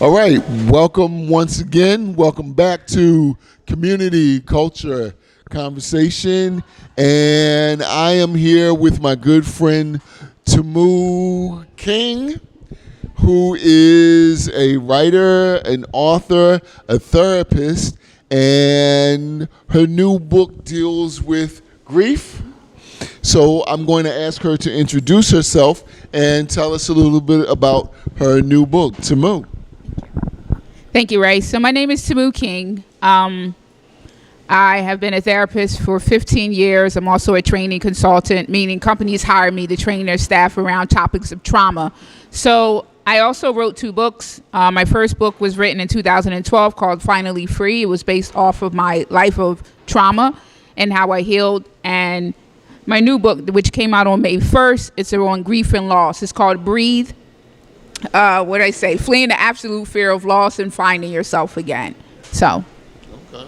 All right, welcome once again. Welcome back to Community Culture Conversation. And I am here with my good friend Tamu King, who is a writer, an author, a therapist, and her new book deals with grief. So I'm going to ask her to introduce herself and tell us a little bit about her new book. Tamu. Thank you, Ray. So my name is Tamu King. I have been a therapist for 15 years. I'm also a training consultant, meaning companies hire me to train their staff around topics of trauma. So I also wrote 2 books. My first book was written in 2012 called Finally Free. It was based off of my life of trauma and how I healed. And my new book, which came out on May 1st, it's on grief and loss. It's called Breathe. What did I say? Fleeing the absolute fear of loss and finding yourself again. So. Okay.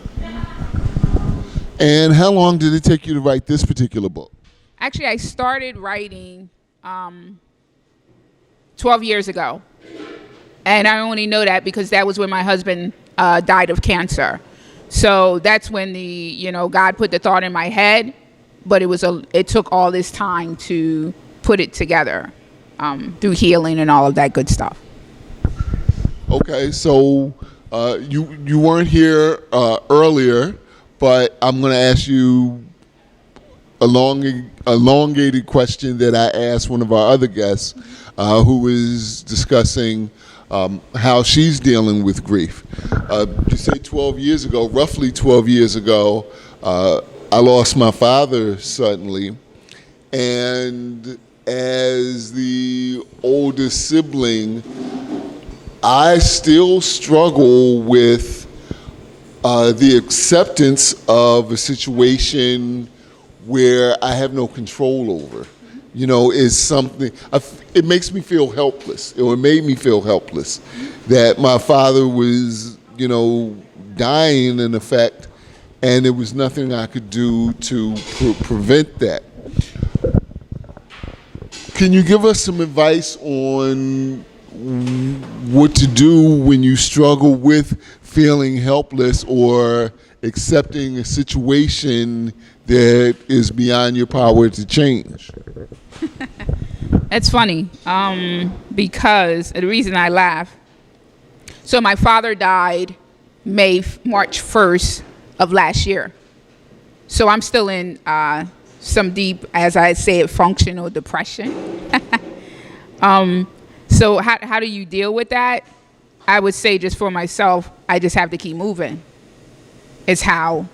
And how long did it take you to write this particular book? Actually, I started writing 12 years ago. And I only know that because that was when my husband died of cancer. So that's when God put the thought in my head, but it took all this time to put it together. Through healing and all of that good stuff. Okay, so you weren't here earlier, but I'm going to ask you a elongated question that I asked one of our other guests who was discussing how she's dealing with grief. You say 12 years ago, roughly 12 years ago, I lost my father suddenly, and as the oldest sibling, I still struggle with the acceptance of a situation where I have no control over. Is something, it makes me feel helpless, or it made me feel helpless that my father was, dying in effect, and there was nothing I could do to prevent that. Can you give us some advice on what to do when you struggle with feeling helpless or accepting a situation that is beyond your power to change? That's funny because the reason I laugh. So my father died March 1st of last year. So I'm still in some deep, as I say it, functional depression. So how do you deal with that? I would say just for myself, I just have to keep moving. It's how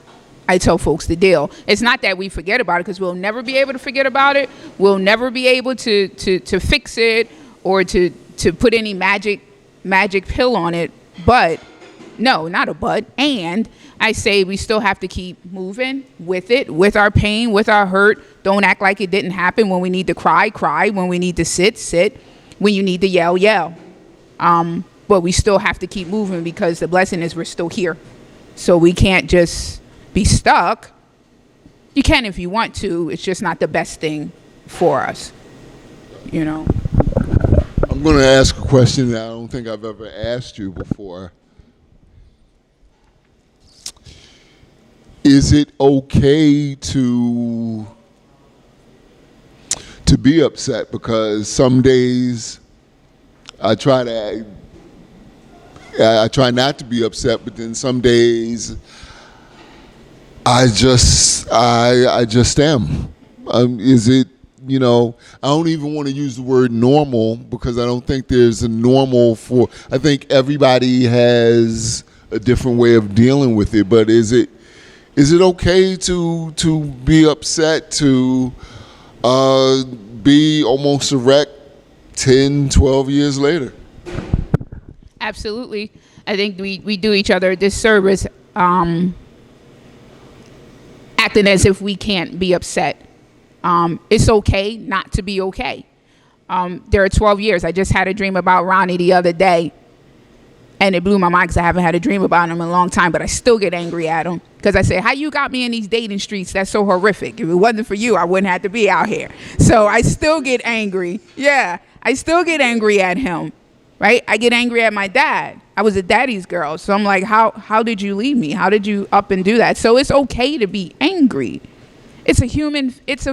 I tell folks to deal. It's not that we forget about it, because we'll never be able to forget about it. We'll never be able to fix it or to put any magic pill on it. But no, not a but. And I say we still have to keep moving with it, with our pain, with our hurt. Don't act like it didn't happen. When we need to cry, cry. When we need to sit. When you need to yell, yell. But we still have to keep moving, because the blessing is we're still here. So we can't just be stuck. You can if you want to. It's just not the best thing for us. I'm going to ask a question that I don't think I've ever asked you before. Is it okay to be upset? Because some days I try not to be upset, but then some days I just am. Is it, I don't even want to use the word normal, because I don't think there's a normal I think everybody has a different way of dealing with it, but is it okay to be upset, to be almost a wreck 10, 12 years later? Absolutely. I think we do each other a disservice acting as if we can't be upset. It's okay not to be okay. There are 12 years. I just had a dream about Ronnie the other day, and it blew my mind because I haven't had a dream about him in a long time, but I still get angry at him because I say, how you got me in these dating streets? That's so horrific. If it wasn't for you, I wouldn't have to be out here. So I still get angry. Yeah, I still get angry at him. right? I get angry at my dad. I was a daddy's girl. So I'm like, how did you leave me? How did you up and do that? So it's okay to be angry. It's a human, it's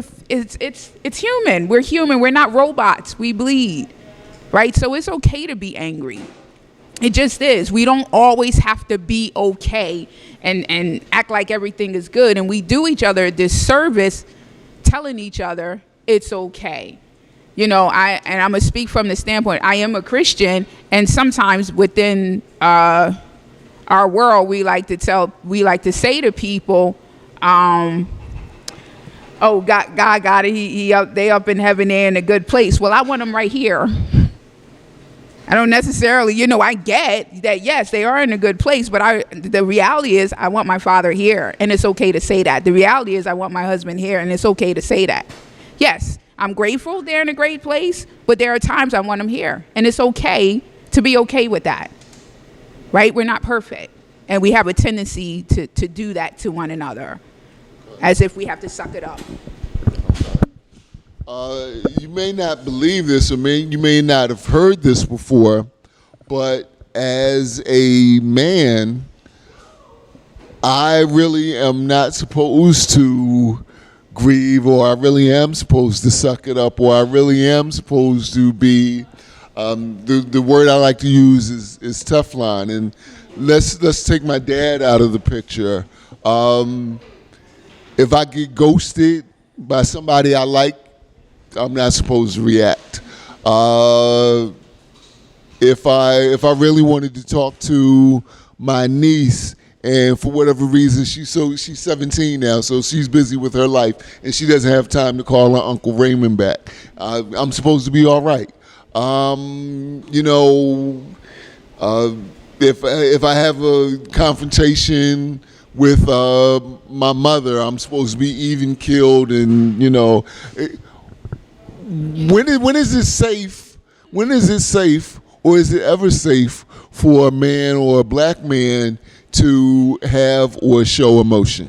human. We're human. We're not robots. We bleed, right? So it's okay to be angry. It just is. We don't always have to be okay and act like everything is good. And we do each other a disservice telling each other it's okay. You know, I'm gonna speak from the standpoint, I am a Christian, and sometimes within our world, we like to say to people, oh, God got it. They up in heaven, they're in a good place. Well, I want them right here. I don't necessarily, I get that, yes, they are in a good place, but the reality is I want my father here, and it's okay to say that. The reality is I want my husband here, and it's okay to say that. Yes, I'm grateful they're in a great place, but there are times I want them here, and it's okay to be okay with that, right? We're not perfect, and we have a tendency to do that to one another, as if we have to suck it up. You may not believe this, or you may not have heard this before, but as a man, I really am not supposed to grieve, or I really am supposed to suck it up, or I really am supposed to be, the word I like to use is Teflon. And let's take my dad out of the picture. If I get ghosted by somebody I like, I'm not supposed to react. If I really wanted to talk to my niece, and for whatever reason she's 17 now, so she's busy with her life and she doesn't have time to call her Uncle Raymond back, I'm supposed to be all right. If I have a confrontation with my mother, I'm supposed to be even killed, and when is it safe? When is it safe, or is it ever safe for a man or a black man to have or show emotion?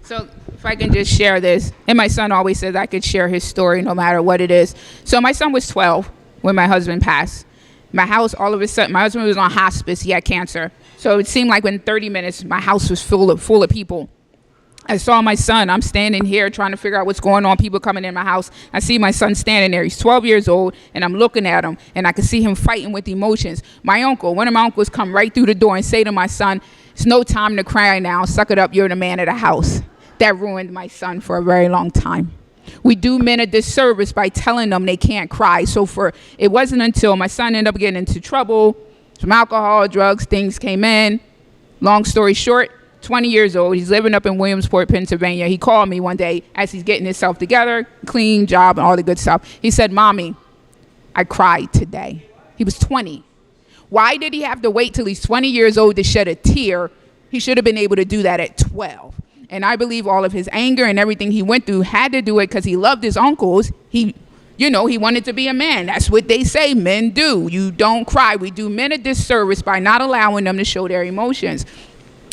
So if I can just share this, and my son always says I could share his story no matter what it is. So my son was 12 when my husband passed. My house, all of a sudden, my husband was on hospice. He had cancer. So it seemed like within 30 minutes, my house was full of people. I saw my son. I'm standing here trying to figure out what's going on. People coming in my house. I see my son standing there. He's 12 years old, and I'm looking at him, and I can see him fighting with emotions. One of my uncles come right through the door and say to my son, "It's no time to cry now. Suck it up. You're the man of the house." That ruined my son for a very long time. We do men a disservice by telling them they can't cry. So it wasn't until my son ended up getting into trouble, some alcohol, drugs, things came in. Long story short, 20 years old. He's living up in Williamsport, Pennsylvania. He called me one day as he's getting himself together, clean job and all the good stuff. He said, "Mommy, I cried today." He was 20. Why did he have to wait till he's 20 years old to shed a tear? He should have been able to do that at 12. And I believe all of his anger and everything he went through had to do it because he loved his uncles. He wanted to be a man. That's what they say men do. You don't cry. We do men a disservice by not allowing them to show their emotions.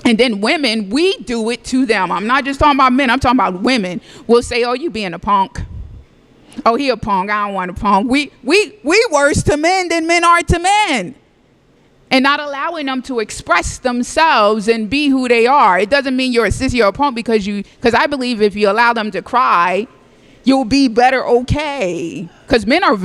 And then women, we do it to them. I'm not just talking about men. I'm talking about women. We'll say, "Oh, you being a punk. Oh, he a punk. I don't want a punk." We worse to men than men are to men. And not allowing them to express themselves and be who they are. It doesn't mean you're a sissy or a punk because I believe if you allow them to cry, you'll be better okay. Because men are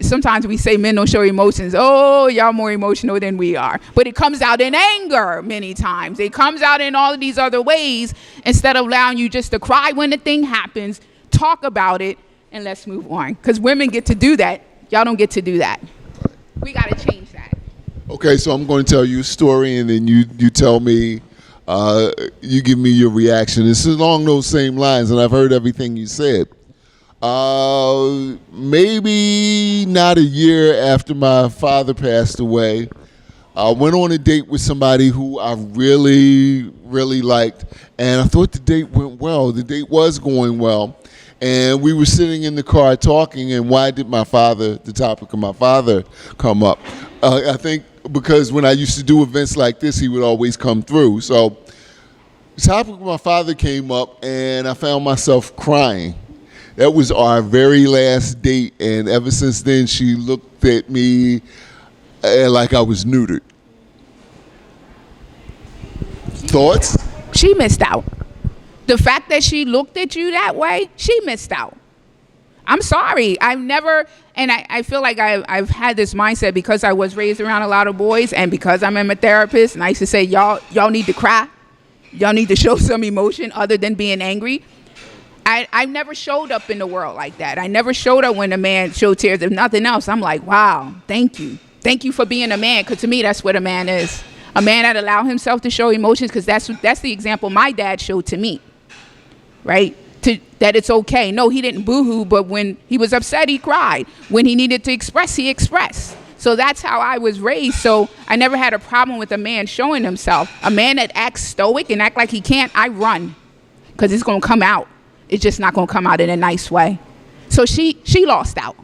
sometimes we say men don't show emotions. Oh, y'all more emotional than we are. But it comes out in anger many times. It comes out in all of these other ways instead of allowing you just to cry when the thing happens, talk about it, and let's move on. Because women get to do that. Y'all don't get to do that. We got to change that. Okay, so I'm going to tell you a story, and then you tell me, you give me your reaction. It's along those same lines, and I've heard everything you said. Maybe not a year after my father passed away, I went on a date with somebody who I really, really liked, and I thought the date went well. The date was going well, and we were sitting in the car talking, and why did the topic of my father come up? I think because when I used to do events like this, he would always come through. So the topic of my father came up, and I found myself crying. That was our very last date, and ever since then, she looked at me and like I was neutered. Thoughts? She missed out. The fact that she looked at you that way, she missed out. I'm sorry. I've never, and I feel like I've had this mindset because I was raised around a lot of boys, and because I'm a therapist, and I used to say, y'all need to cry. Y'all need to show some emotion other than being angry. I never showed up in the world like that. I never showed up when a man showed tears. If nothing else, I'm like, wow, thank you. Thank you for being a man, because to me, that's what a man is. A man that allow himself to show emotions, because that's the example my dad showed to me, right? That it's okay. No, he didn't boo-hoo, but when he was upset, he cried. When he needed to express, he expressed. So that's how I was raised. So I never had a problem with a man showing himself. A man that acts stoic and act like he can't, I run, because it's going to come out. It's just not going to come out in a nice way. So she lost out.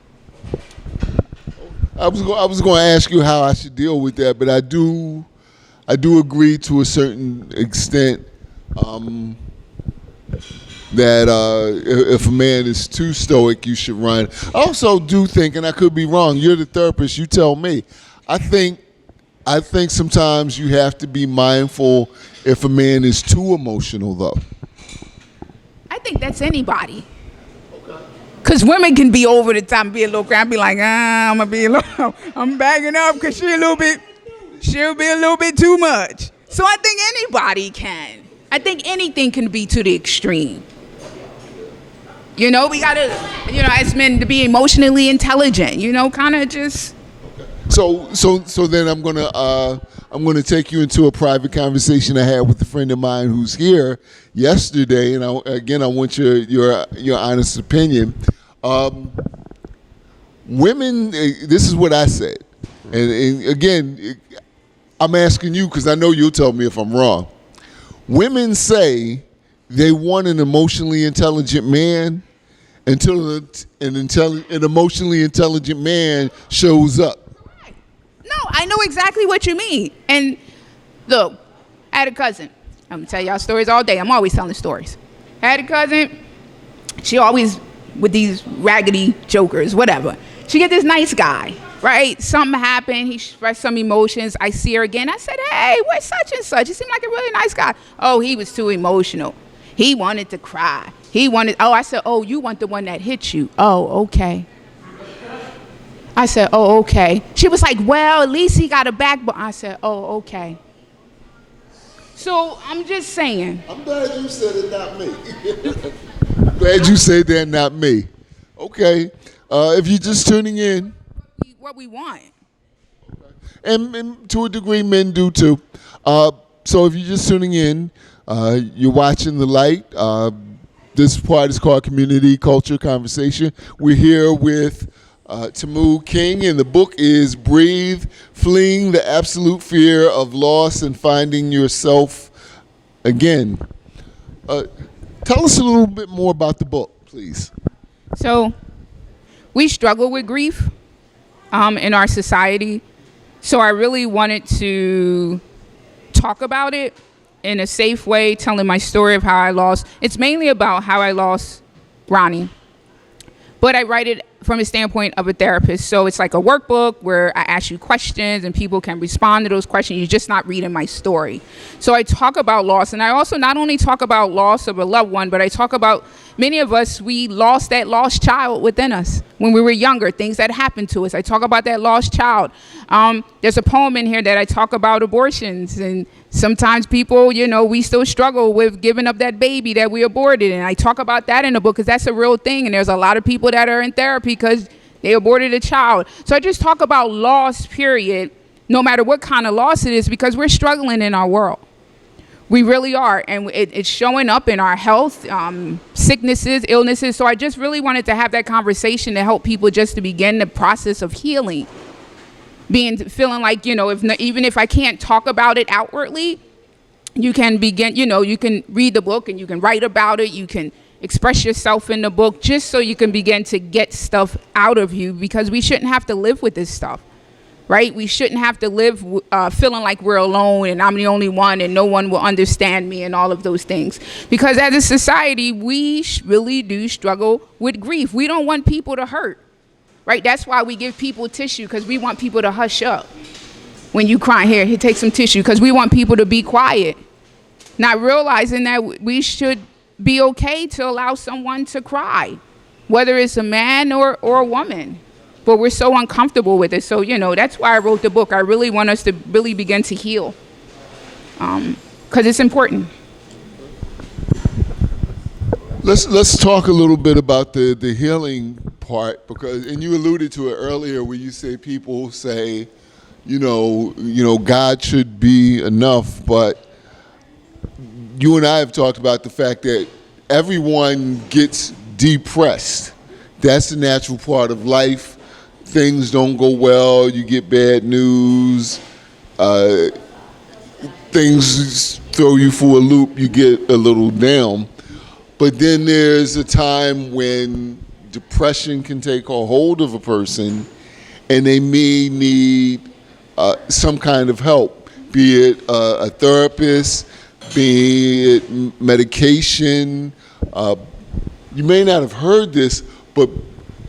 I was going to ask you how I should deal with that, but I do agree to a certain extent that if a man is too stoic, you should run. I also do think, and I could be wrong, you're the therapist, you tell me. I think sometimes you have to be mindful if a man is too emotional, though. I think that's anybody. Because women can be over the top and be a little crazy. Be like, I'm backing up because she'll be a little bit too much. So I think anybody can. I think anything can be to the extreme. You know, we gotta, as men, to be emotionally intelligent. Kind of just. So then I'm gonna take you into a private conversation I had with a friend of mine who's here yesterday, and I want your honest opinion. Women, this is what I said, and again, I'm asking you because I know you'll tell me if I'm wrong. Women say they want an emotionally intelligent man until an emotionally intelligent man shows up. No, I know exactly what you mean. And look, I had a cousin. I'm gonna tell y'all stories all day. I'm always telling stories. I had a cousin. She always with these raggedy jokers, whatever. She get this nice guy, right? Something happened. He expressed some emotions. I see her again. I said, hey, where's such and such? He seemed like a really nice guy. Oh, he was too emotional. He wanted to cry. I said, oh, you want the one that hit you. Oh, okay. I said, oh, okay. She was like, well, at least he got a backbone. I said, oh, okay. So I'm just saying. I'm glad you said it, not me. Glad you said that, not me. Okay. If you're just tuning in. What we want. And to a degree, men do too. So if you're just tuning in, you're watching The Light. This part is called Community Culture Conversation. We're here with Tamu King, and the book is Breathe, Fleeing the Absolute Fear of Loss and Finding Yourself Again. Tell us a little bit more about the book, please. So we struggle with grief in our society. So I really wanted to talk about it in a safe way, telling my story of how I lost. It's mainly about how I lost Ronnie. But I write it from a standpoint of a therapist. So it's like a workbook where I ask you questions and people can respond to those questions. You're just not reading my story. So I talk about loss. And I also not only talk about loss of a loved one, but I talk about many of us, we lost that lost child within us when we were younger, things that happened to us. I talk about that lost child. There's a poem in here that I talk about abortions. And sometimes people, we still struggle with giving up that baby that we aborted. And I talk about that in the book because that's a real thing. And there's a lot of people that are in therapy because they aborted a child. So I just talk about loss, period, no matter what kind of loss it is, because we're struggling in our world. We really are. And it's showing up in our health, sicknesses, illnesses. So I just really wanted to have that conversation to help people just to begin the process of healing. Feeling like, even if I can't talk about it outwardly, you can begin, you can read the book and you can write about it. You can express yourself in the book just so you can begin to get stuff out of you, because we shouldn't have to live with this stuff, right? We shouldn't have to live feeling like we're alone and I'm the only one and no one will understand me and all of those things. Because as a society, we really do struggle with grief. We don't want people to hurt. right? That's why we give people tissue, because we want people to hush up. When you cry, here, take some tissue, because we want people to be quiet. Not realizing that we should be okay to allow someone to cry, whether it's a man or a woman. But we're so uncomfortable with it. So, that's why I wrote the book. I really want us to really begin to heal, because it's important. Let's talk a little bit about the healing part, and you alluded to it earlier where you say people say, God should be enough, but you and I have talked about the fact that everyone gets depressed. That's the natural part of life. Things don't go well, you get bad news, things throw you for a loop, you get a little down. But then there's a time when depression can take a hold of a person and they may need some kind of help, be it a therapist, be it medication. You may not have heard this, but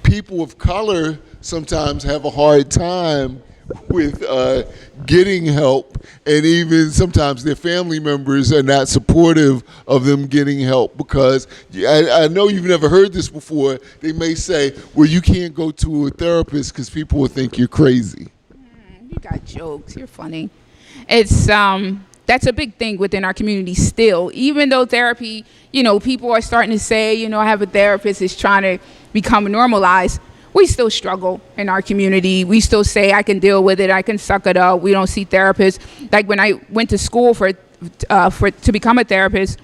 people of color sometimes have a hard time with getting help, and even sometimes their family members are not supportive of them getting help, because I know you've never heard this before. They may say, well, you can't go to a therapist because people will think you're crazy. You got jokes. You're funny. It's that's a big thing within our community still. Even though therapy, people are starting to say, I have a therapist, it's trying to become normalized. We still struggle in our community. We still say, I can deal with it, I can suck it up. We don't see therapists. Like when I went to school to become a therapist,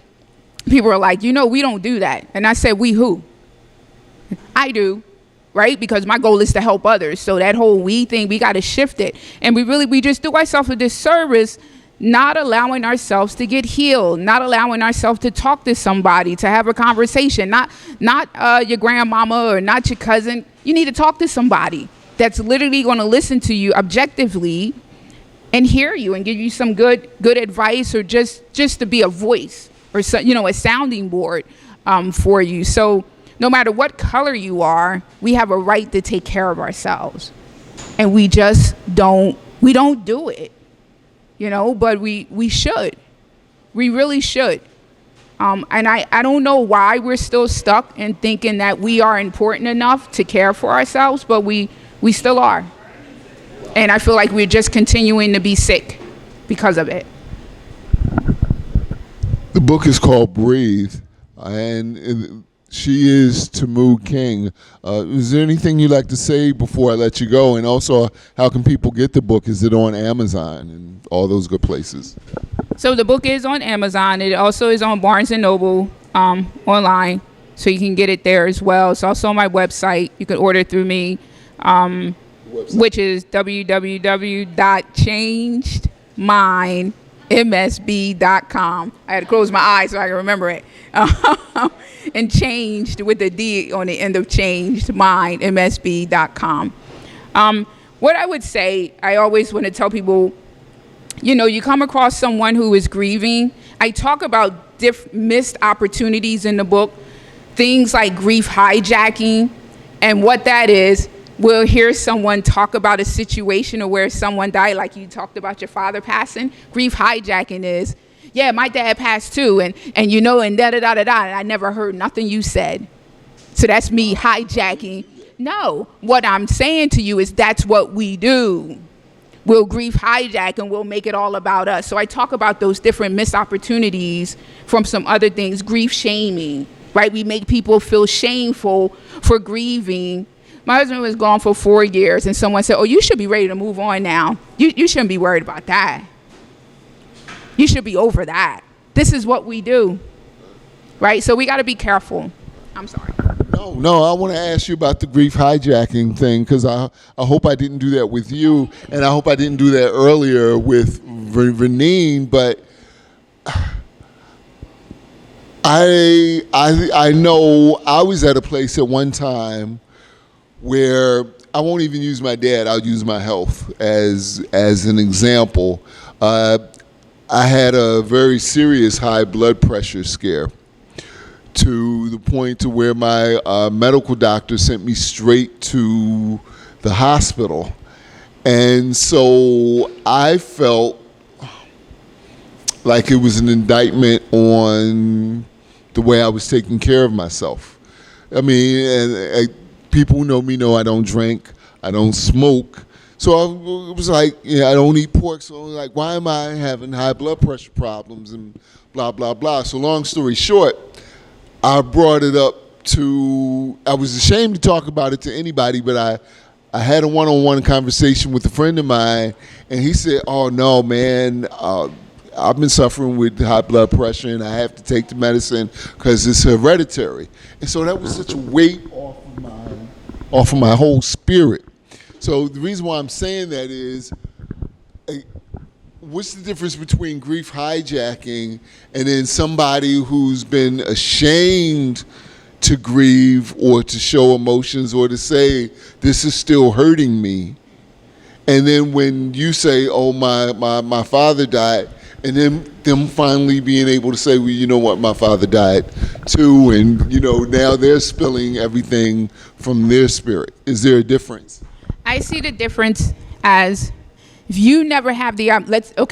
people were like, we don't do that. And I said, we who? I do, right? Because my goal is to help others. So that whole we thing, we got to shift it. And we just do ourselves a disservice not allowing ourselves to get healed, not allowing ourselves to talk to somebody, to have a conversation, not your grandmama or not your cousin. You need to talk to somebody that's literally going to listen to you objectively and hear you and give you some good advice, or just to be a voice, or a sounding board for you. So no matter what color you are, we have a right to take care of ourselves, and we just don't do it. But we should. We really should. And I don't know why we're still stuck in thinking that we are important enough to care for ourselves, but we still are. And I feel like we're just continuing to be sick because of it. The book is called Breathe, and she is Tamu King. Is there anything you'd like to say before I let you go? And also, how can people get the book? Is it on Amazon and all those good places? So the book is on Amazon. It also is on Barnes & Noble online, so you can get it there as well. It's also on my website. You can order it through me, which is www.changedmindmsb.com. I had to close my eyes so I can remember it. And changed with a D on the end of changedmindmsb.com. What I would say, I always want to tell people, you come across someone who is grieving. I talk about missed opportunities in the book, things like grief hijacking, and what that is. We'll hear someone talk about a situation or where someone died, like you talked about your father passing. Grief hijacking is, yeah, my dad passed too, and da-da-da-da-da, and I never heard nothing you said. So that's me hijacking. No, what I'm saying to you is that's what we do. We'll grief hijack and we'll make it all about us. So I talk about those different missed opportunities from some other things. Grief shaming, right? We make people feel shameful for grieving. My husband was gone for 4 years, and someone said, oh, you should be ready to move on now. You shouldn't be worried about that. You should be over that. This is what we do, right? So we got to be careful. I'm sorry. No, I want to ask you about the grief hijacking thing, because I hope I didn't do that with you, and I hope I didn't do that earlier with Renine, but I know I was at a place at one time where I won't even use my dad, I'll use my health as an example. I had a very serious high blood pressure scare, to the point to where my medical doctor sent me straight to the hospital. And so I felt like it was an indictment on the way I was taking care of myself. I mean, people who know me know I don't drink, I don't smoke. So it was like, I don't eat pork. So I was like, why am I having high blood pressure problems and blah, blah, blah. So long story short, I brought it up I was ashamed to talk about it to anybody, but I had a one-on-one conversation with a friend of mine, and he said, oh, no, man, I've been suffering with high blood pressure, and I have to take the medicine because it's hereditary. And so that was such a weight off of my whole spirit. So the reason why I'm saying that is, what's the difference between grief hijacking and then somebody who's been ashamed to grieve or to show emotions or to say, this is still hurting me? And then when you say, oh, my father died, and then them finally being able to say, well, you know what, my father died too, and now they're spilling everything from their spirit. Is there a difference? I see the difference as if you never have the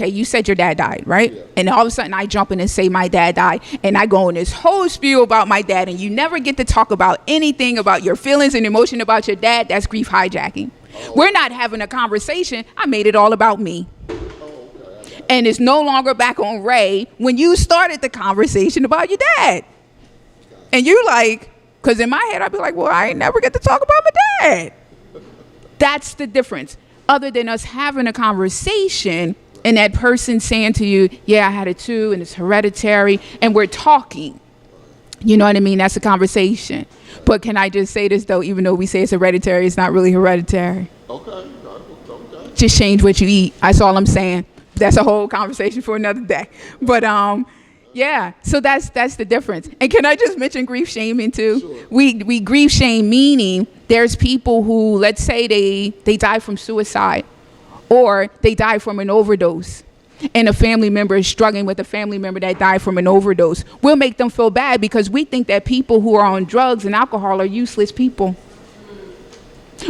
you said your dad died, right? Yeah. And all of a sudden I jump in and say my dad died, and I go in this whole spiel about my dad, and you never get to talk about anything about your feelings and emotion about your dad. That's grief hijacking. Oh. We're not having a conversation. I made it all about me. And it's no longer back on Ray when you started the conversation about your dad. And you like, because in my head I'd be like, well, I ain't never get to talk about my dad. That's the difference. Other than us having a conversation and that person saying to you, yeah, I had it too, and it's hereditary, and we're talking. You know what I mean? That's a conversation. But can I just say this, though, even though we say it's hereditary, it's not really hereditary. Okay. Just change what you eat. That's all I'm saying. That's a whole conversation for another day. But yeah, so that's the difference. And can I just mention grief shaming too? Sure. We grief shame, meaning there's people who, let's say they die from suicide or they die from an overdose, and a family member is struggling with a family member that died from an overdose. We'll make them feel bad because we think that people who are on drugs and alcohol are useless people.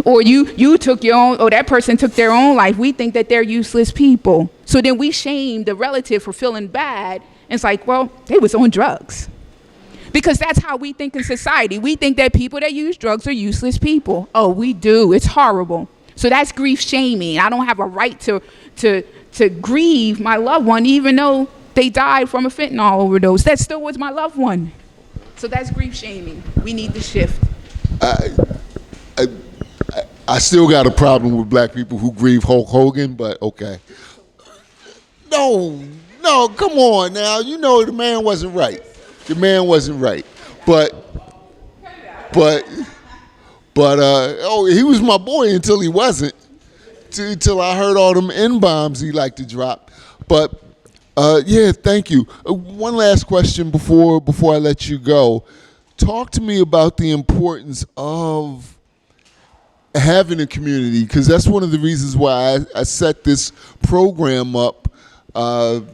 Or you took your own, or that person took their own life. We think that they're useless people. So then we shame the relative for feeling bad. And it's like, well, they was on drugs. Because that's how we think in society. We think that people that use drugs are useless people. Oh, we do. It's horrible. So that's grief shaming. I don't have a right to grieve my loved one, even though they died from a fentanyl overdose. That still was my loved one. So that's grief shaming. We need to shift. I still got a problem with black people who grieve Hulk Hogan, but okay. No, come on now. You know the man wasn't right. The man wasn't right. But he was my boy until he wasn't. Till I heard all them N-bombs he liked to drop. But yeah, thank you. One last question before I let you go. Talk to me about the importance of having a community, because that's one of the reasons why I set this program up. I'm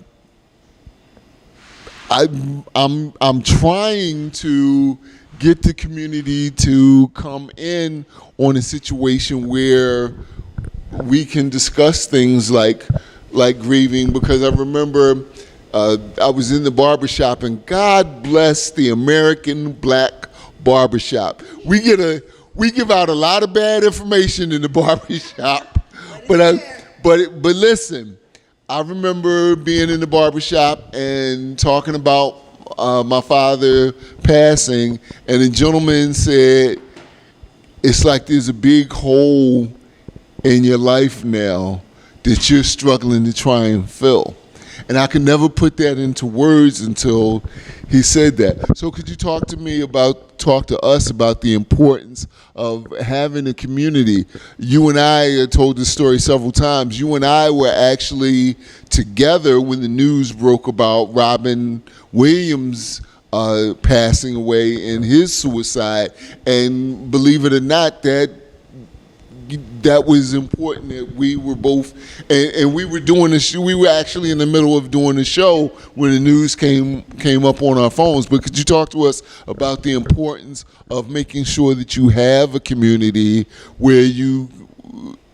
trying to get the community to come in on a situation where we can discuss things like grieving, because I remember I was in the barbershop, and God bless the American black barbershop. We give out a lot of bad information in the barbershop, but listen, I remember being in the barbershop and talking about my father passing, and a gentleman said, it's like there's a big hole in your life now that you're struggling to try and fill. And I could never put that into words until he said that. So could you talk to us about the importance of having a community? You and I told this story several times. You and I were actually together when the news broke about Robin Williams passing away and his suicide. And believe it or not, that was important that we were both, and we were doing the show. We were actually in the middle of doing the show when the news came up on our phones. But could you talk to us about the importance of making sure that you have a community where you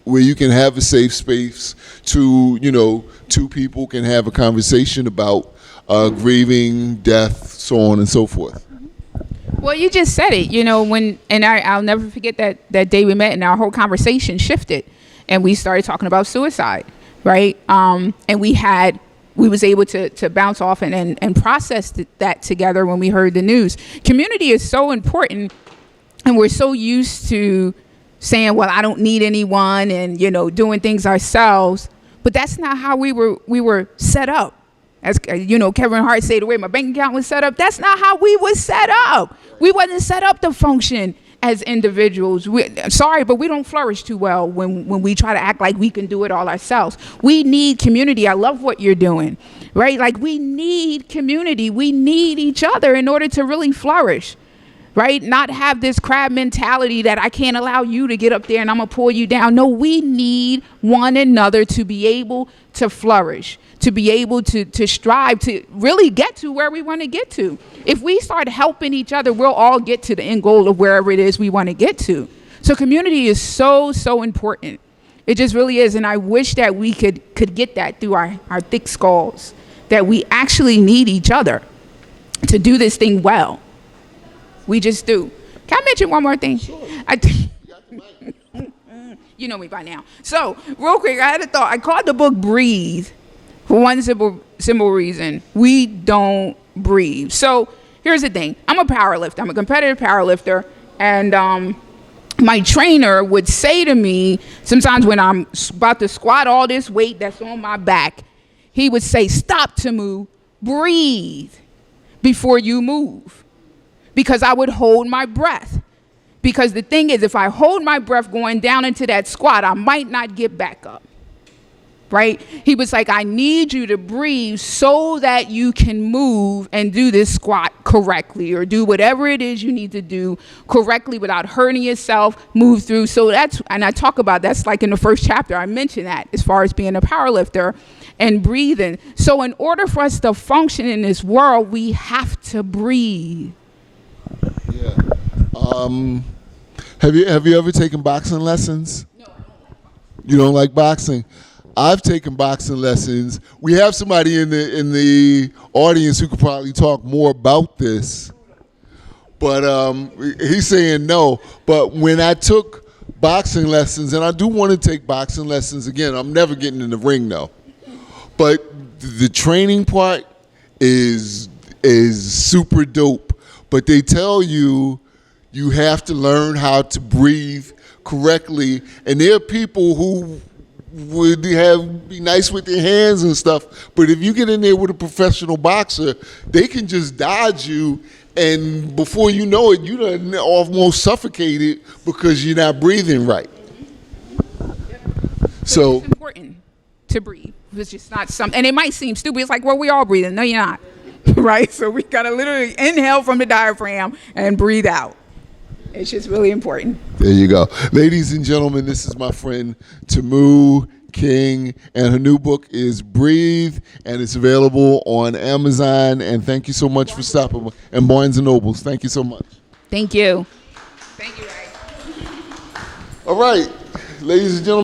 where you can have a safe space to, two people can have a conversation about grieving, death, so on and so forth. Well, you just said it, I'll never forget that day we met and our whole conversation shifted and we started talking about suicide, right? And we was able to bounce off and process that together when we heard the news. Community is so important, and we're so used to saying, well, I don't need anyone and, doing things ourselves, but that's not how we were set up. As Kevin Hart said, the way my bank account was set up, that's not how we was set up. We wasn't set up to function as individuals. Sorry, but we don't flourish too well when we try to act like we can do it all ourselves. We need community. I love what you're doing, right? Like, we need community. We need each other in order to really flourish, right? Not have this crab mentality that I can't allow you to get up there and I'm gonna pull you down. No, we need one another to be able to flourish, to be able to strive to really get to where we want to get to. If we start helping each other, we'll all get to the end goal of wherever it is we want to get to. So community is so important. It just really is. And I wish that we could get that through our thick skulls, that we actually need each other to do this thing well. We just do. Can I mention one more thing? Sure. You know me by now. So real quick, I had a thought. I called the book Breathe for one simple reason. We don't breathe. So here's the thing. I'm a powerlifter. I'm a competitive powerlifter. And my trainer would say to me, sometimes when I'm about to squat all this weight that's on my back, he would say, stop, Tamu, breathe before you move. Because I would hold my breath. Because the thing is, if I hold my breath going down into that squat, I might not get back up, right? He was like, I need you to breathe so that you can move and do this squat correctly or do whatever it is you need to do correctly without hurting yourself, move through. So and I talk about that's like in the first chapter, I mentioned that as far as being a powerlifter and breathing. So in order for us to function in this world, we have to breathe. Yeah. Have you ever taken boxing lessons? No. You don't like boxing? I've taken boxing lessons. We have somebody in the audience who could probably talk more about this, but he's saying no. But when I took boxing lessons, and I do want to take boxing lessons again, I'm never getting in the ring though. But the training part is super dope. But they tell you have to learn how to breathe correctly. And there are people who would be nice with their hands and stuff. But if you get in there with a professional boxer, they can just dodge you. And before you know it, you done almost suffocated because you're not breathing right. So it's important to breathe. It's just not something, and it might seem stupid. It's like, well, we all breathing. No, you're not. Right? So we got to literally inhale from the diaphragm and breathe out. It's just really important. There you go. Ladies and gentlemen, this is my friend Tamu King, and her new book is Breathe, and it's available on Amazon. And thank you so much for stopping. And Barnes & Nobles, thank you so much. Thank you. Thank you, Ray. All right, ladies and gentlemen.